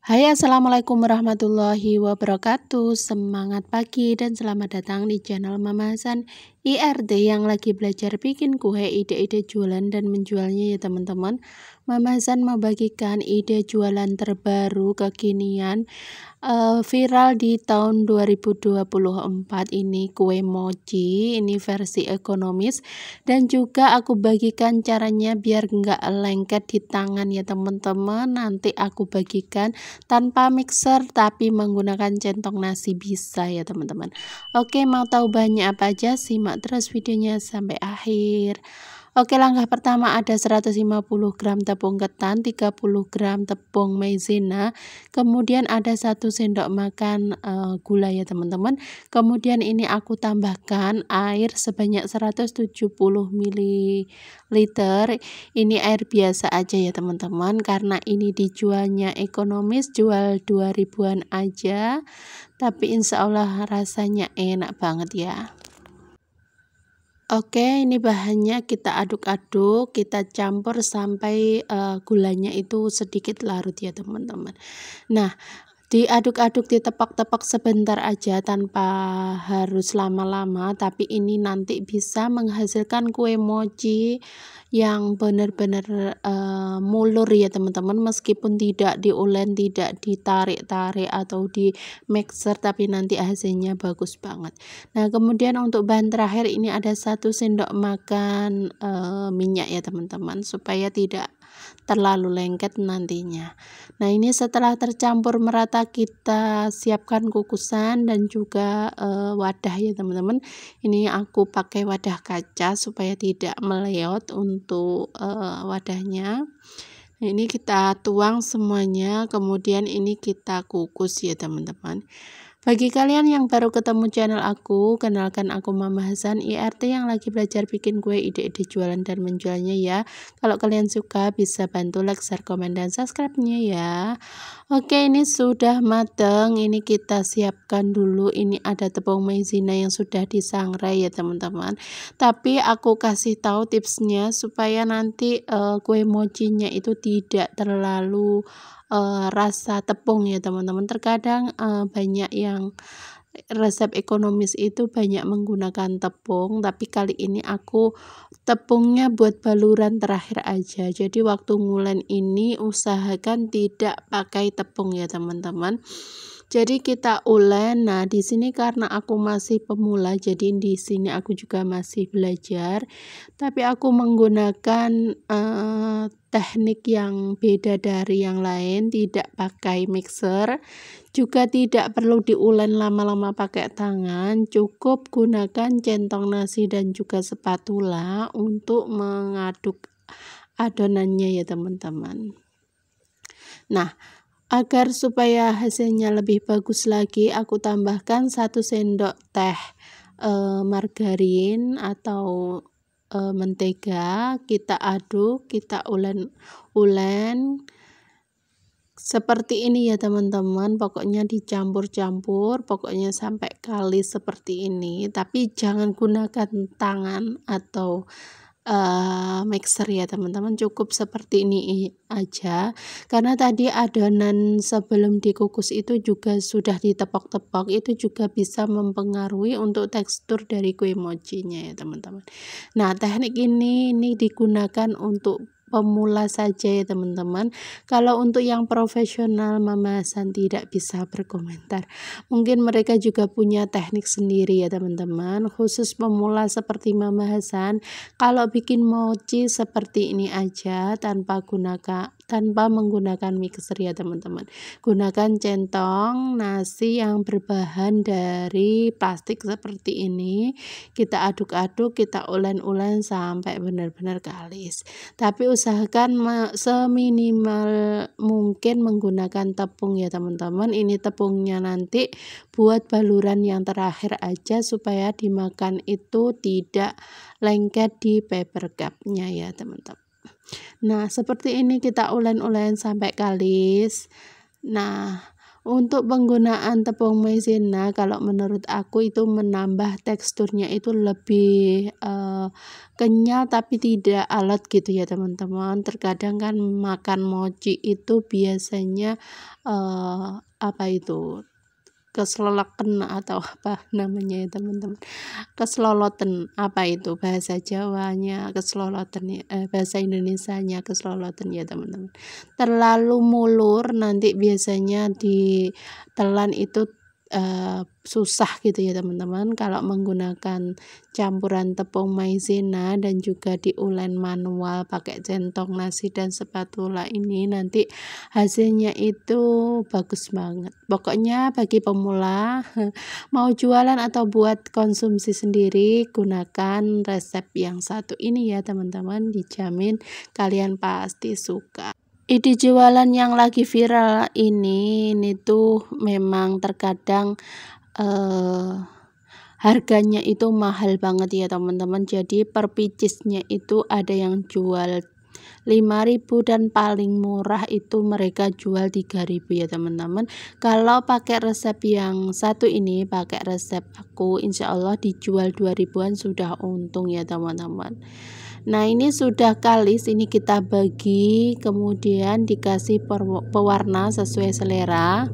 Hai, assalamualaikum warahmatullahi wabarakatuh. Semangat pagi dan selamat datang di channel Mama Hasan IRT yang lagi belajar bikin kue, ide-ide jualan dan menjualnya ya teman-teman. Mama Hasan membagikan ide jualan terbaru kekinian viral di tahun 2024 ini, kue mochi ini versi ekonomis, dan juga aku bagikan caranya biar nggak lengket di tangan ya teman-teman. Nanti aku bagikan tanpa mixer tapi menggunakan centong nasi bisa ya teman-teman. Oke, mau tahu bahannya apa aja? Simak terus videonya sampai akhir. Oke, langkah pertama ada 150 gram tepung ketan, 30 gram tepung maizena, kemudian ada 1 sendok makan gula ya teman-teman. Kemudian ini aku tambahkan air sebanyak 170 ml. Ini air biasa aja ya teman-teman, karena ini dijualnya ekonomis, jual 2000-an aja, tapi insya Allah rasanya enak banget ya. Oke, ini bahannya kita aduk-aduk, kita campur sampai gulanya itu sedikit larut ya teman-teman. Nah, diaduk-aduk, ditepak-tepak sebentar aja tanpa harus lama-lama, tapi ini nanti bisa menghasilkan kue mochi yang benar-benar mulur ya teman-teman, meskipun tidak diulen, tidak ditarik-tarik atau di mixer, tapi nanti hasilnya bagus banget. Nah, kemudian untuk bahan terakhir ini ada 1 sendok makan minyak ya teman-teman, supaya tidak terlalu lengket nantinya. Nah, ini setelah tercampur merata kita siapkan kukusan dan juga wadah ya teman-teman. Ini aku pakai wadah kaca supaya tidak meleot untuk wadahnya. Nah, ini kita tuang semuanya, kemudian ini kita kukus ya teman-teman. Bagi kalian yang baru ketemu channel aku, kenalkan aku Mama Hasan IRT yang lagi belajar bikin kue, ide-ide jualan dan menjualnya ya. Kalau kalian suka bisa bantu like, share, komen, dan subscribe-nya ya. Oke, ini sudah mateng, ini kita siapkan dulu. Ini ada tepung maizena yang sudah disangrai ya teman-teman. Tapi aku kasih tahu tipsnya supaya nanti kue mochinya itu tidak terlalu rasa tepung ya teman-teman. Terkadang banyak yang resep ekonomis itu banyak menggunakan tepung, tapi kali ini aku tepungnya buat baluran terakhir aja. Jadi waktu ngulen ini usahakan tidak pakai tepung ya teman-teman. Jadi kita ulen. Nah, di sini karena aku masih pemula, jadi di sini aku juga masih belajar. Tapi aku menggunakan teknik yang beda dari yang lain, tidak pakai mixer, juga tidak perlu diulen lama-lama pakai tangan, cukup gunakan centong nasi dan juga spatula untuk mengaduk adonannya ya teman-teman. Nah, agar supaya hasilnya lebih bagus lagi, aku tambahkan 1 sendok teh margarin atau mentega. Kita aduk, kita ulen seperti ini ya teman-teman. Pokoknya dicampur-campur, pokoknya sampai kalis seperti ini, tapi jangan gunakan tangan atau mixer ya teman-teman, cukup seperti ini aja, karena tadi adonan sebelum dikukus itu juga sudah ditepok-tepok, itu juga bisa mempengaruhi untuk tekstur dari kue mochinya ya teman-teman. Nah, teknik ini digunakan untuk pemula saja ya teman-teman. Kalau untuk yang profesional Mama Hasan tidak bisa berkomentar, mungkin mereka juga punya teknik sendiri ya teman-teman. Khusus pemula seperti Mama Hasan, kalau bikin mochi seperti ini aja, tanpa menggunakan mixer ya teman-teman. Gunakan centong nasi yang berbahan dari plastik seperti ini. Kita aduk-aduk, kita ulen-ulen sampai benar-benar kalis. Tapi usahakan seminimal mungkin menggunakan tepung ya teman-teman. Ini tepungnya nanti buat baluran yang terakhir aja, supaya dimakan itu tidak lengket di paper cup-nya ya teman-teman. Nah, seperti ini kita ulen-ulen sampai kalis. Nah, Untuk penggunaan tepung maizena kalau menurut aku itu menambah teksturnya itu lebih kenyal tapi tidak alot gitu ya teman-teman. Terkadang kan makan mochi itu biasanya apa itu, keselelekan atau apa namanya ya teman-teman, keseloloten, apa itu bahasa Jawanya keseloloten ya, bahasa Indonesianya keseloloten ya teman-teman. Terlalu mulur nanti biasanya ditelan itu susah gitu ya teman-teman. Kalau menggunakan campuran tepung maizena dan juga diulen manual pakai centong nasi dan spatula ini, nanti hasilnya itu bagus banget. Pokoknya bagi pemula mau jualan atau buat konsumsi sendiri, gunakan resep yang satu ini ya teman-teman, dijamin kalian pasti suka. Ide jualan yang lagi viral ini tuh memang terkadang harganya itu mahal banget ya teman-teman. Jadi per picisnya itu ada yang jual 5.000 dan paling murah itu mereka jual 3.000 ya teman-teman. Kalau pakai resep yang satu ini, pakai resep aku, insya Allah dijual 2.000-an sudah untung ya teman-teman. Nah ini sudah kalis, ini kita bagi, kemudian dikasih pewarna sesuai selera.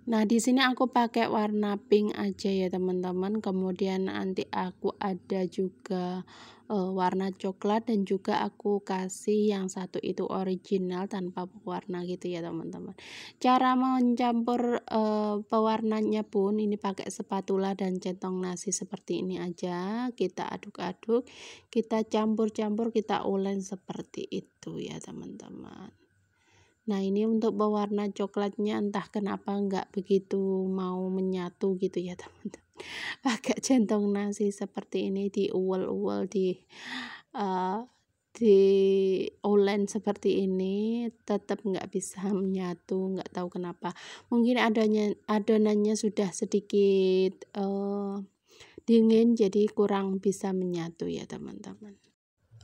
Nah di sini aku pakai warna pink aja ya teman-teman. Kemudian nanti aku ada juga warna coklat dan juga aku kasih yang satu itu original tanpa pewarna gitu ya teman-teman. Cara mencampur pewarnanya pun ini pakai spatula dan centong nasi seperti ini aja. Kita aduk-aduk, kita campur-campur, kita ulen seperti itu ya teman-teman. Nah ini untuk pewarna coklatnya entah kenapa nggak begitu mau menyatu gitu ya teman-teman. Pakai centong nasi seperti ini diuel-uel di ulen seperti ini tetap nggak bisa menyatu, nggak tahu kenapa. Mungkin adonannya sudah sedikit dingin jadi kurang bisa menyatu ya teman-teman.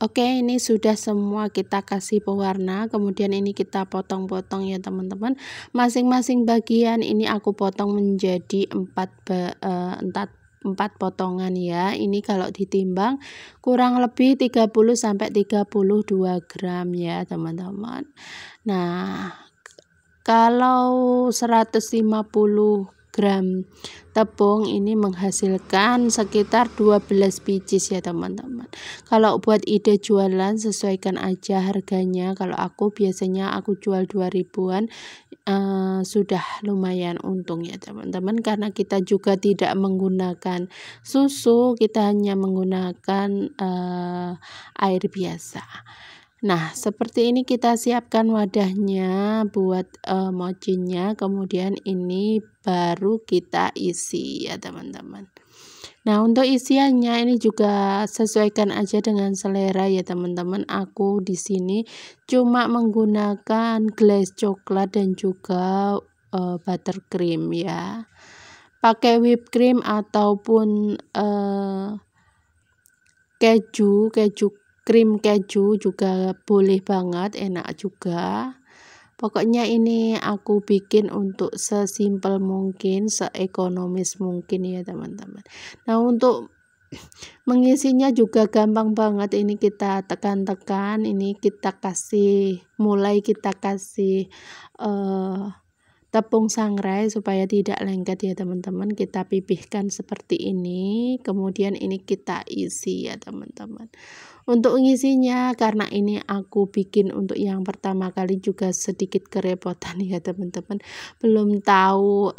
Oke, ini sudah semua kita kasih pewarna, kemudian ini kita potong-potong ya teman-teman. Masing-masing bagian ini aku potong menjadi 4 potongan ya. Ini kalau ditimbang kurang lebih 30 sampai 32 gram ya teman-teman. Nah, kalau 150 gram tepung ini menghasilkan sekitar 12 biji ya teman-teman. Kalau buat ide jualan sesuaikan aja harganya. Kalau aku biasanya aku jual 2.000-an, sudah lumayan untung ya teman-teman, karena kita juga tidak menggunakan susu, kita hanya menggunakan air biasa. Nah seperti ini kita siapkan wadahnya buat mochinya, kemudian ini baru kita isi ya teman-teman. Nah untuk isiannya ini juga sesuaikan aja dengan selera ya teman-teman. Aku di sini cuma menggunakan glaze coklat dan juga buttercream ya. Pakai whipped cream ataupun keju krim keju juga boleh banget, enak juga. Pokoknya ini aku bikin untuk sesimpel mungkin, seekonomis mungkin ya teman-teman. Nah untuk mengisinya juga gampang banget, ini kita tekan-tekan, ini kita kasih tepung sangrai supaya tidak lengket ya teman-teman. Kita pipihkan seperti ini, kemudian ini kita isi ya teman-teman. Untuk mengisinya, karena ini aku bikin untuk yang pertama kali juga sedikit kerepotan ya teman-teman, belum tahu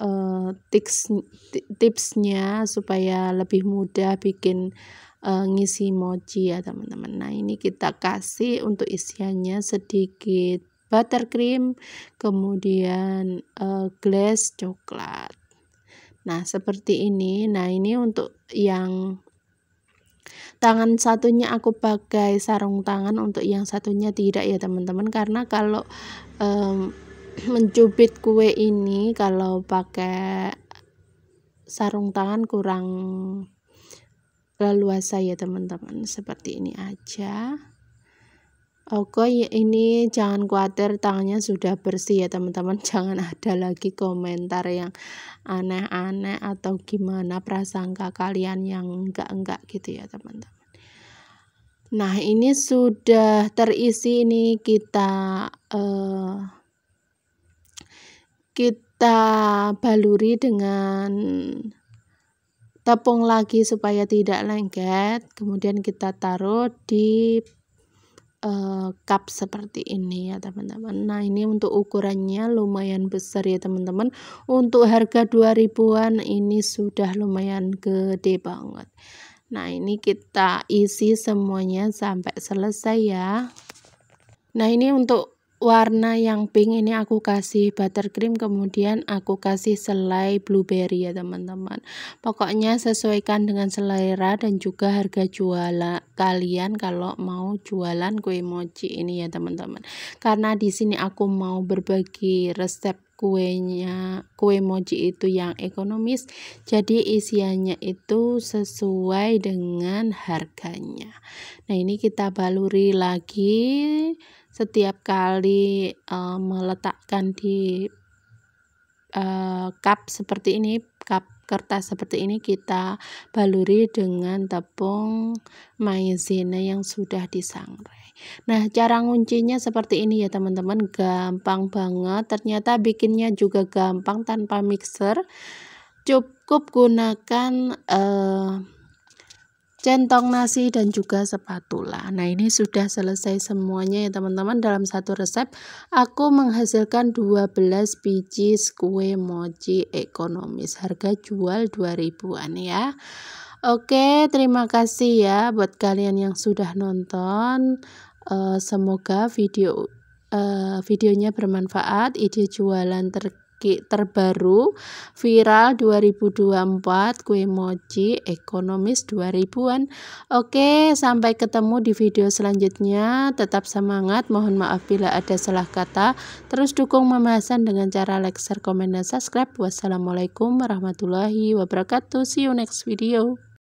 tipsnya supaya lebih mudah bikin ngisi mochi ya teman-teman. Nah ini kita kasih untuk isiannya sedikit buttercream, kemudian glaze coklat. Nah seperti ini. Nah ini untuk yang tangan satunya aku pakai sarung tangan, untuk yang satunya tidak ya teman-teman, karena kalau mencubit kue ini kalau pakai sarung tangan kurang leluasa ya teman-teman. Seperti ini aja. Oke, ini jangan khawatir, tangannya sudah bersih ya teman-teman. Jangan ada lagi komentar yang aneh-aneh atau gimana prasangka kalian yang enggak gitu ya teman-teman. Nah, ini sudah terisi, ini kita baluri dengan tepung lagi supaya tidak lengket. Kemudian kita taruh di cup seperti ini ya teman-teman. Nah, ini untuk ukurannya lumayan besar ya teman-teman. Untuk harga 2000-an ini sudah lumayan gede banget. Nah, ini kita isi semuanya sampai selesai ya. Nah, ini untuk warna yang pink ini aku kasih buttercream, kemudian aku kasih selai blueberry ya teman-teman. Pokoknya sesuaikan dengan selera dan juga harga jual kalian kalau mau jualan kue mochi ini ya teman-teman. Karena di sini aku mau berbagi resep kue mochi itu yang ekonomis, jadi isiannya itu sesuai dengan harganya. Nah, ini kita baluri lagi. Setiap kali meletakkan di cup seperti ini, cup kertas seperti ini, kita baluri dengan tepung maizena yang sudah disangrai. Nah, cara nguncinya seperti ini ya teman-teman, gampang banget. Ternyata bikinnya juga gampang tanpa mixer. Cukup gunakan centong nasi dan juga spatula. Nah, ini sudah selesai semuanya ya teman-teman. Dalam satu resep aku menghasilkan 12 biji kue mochi ekonomis. Harga jual 2000-an ya. Oke, terima kasih ya buat kalian yang sudah nonton. Semoga videonya bermanfaat. Ide jualan terbaru viral 2024 kue mochi ekonomis 2000-an. Oke, sampai ketemu di video selanjutnya. Tetap semangat, mohon maaf bila ada salah kata. Terus dukung Mama Hasan dengan cara like, share, komen, dan subscribe. Wassalamualaikum warahmatullahi wabarakatuh. See you next video.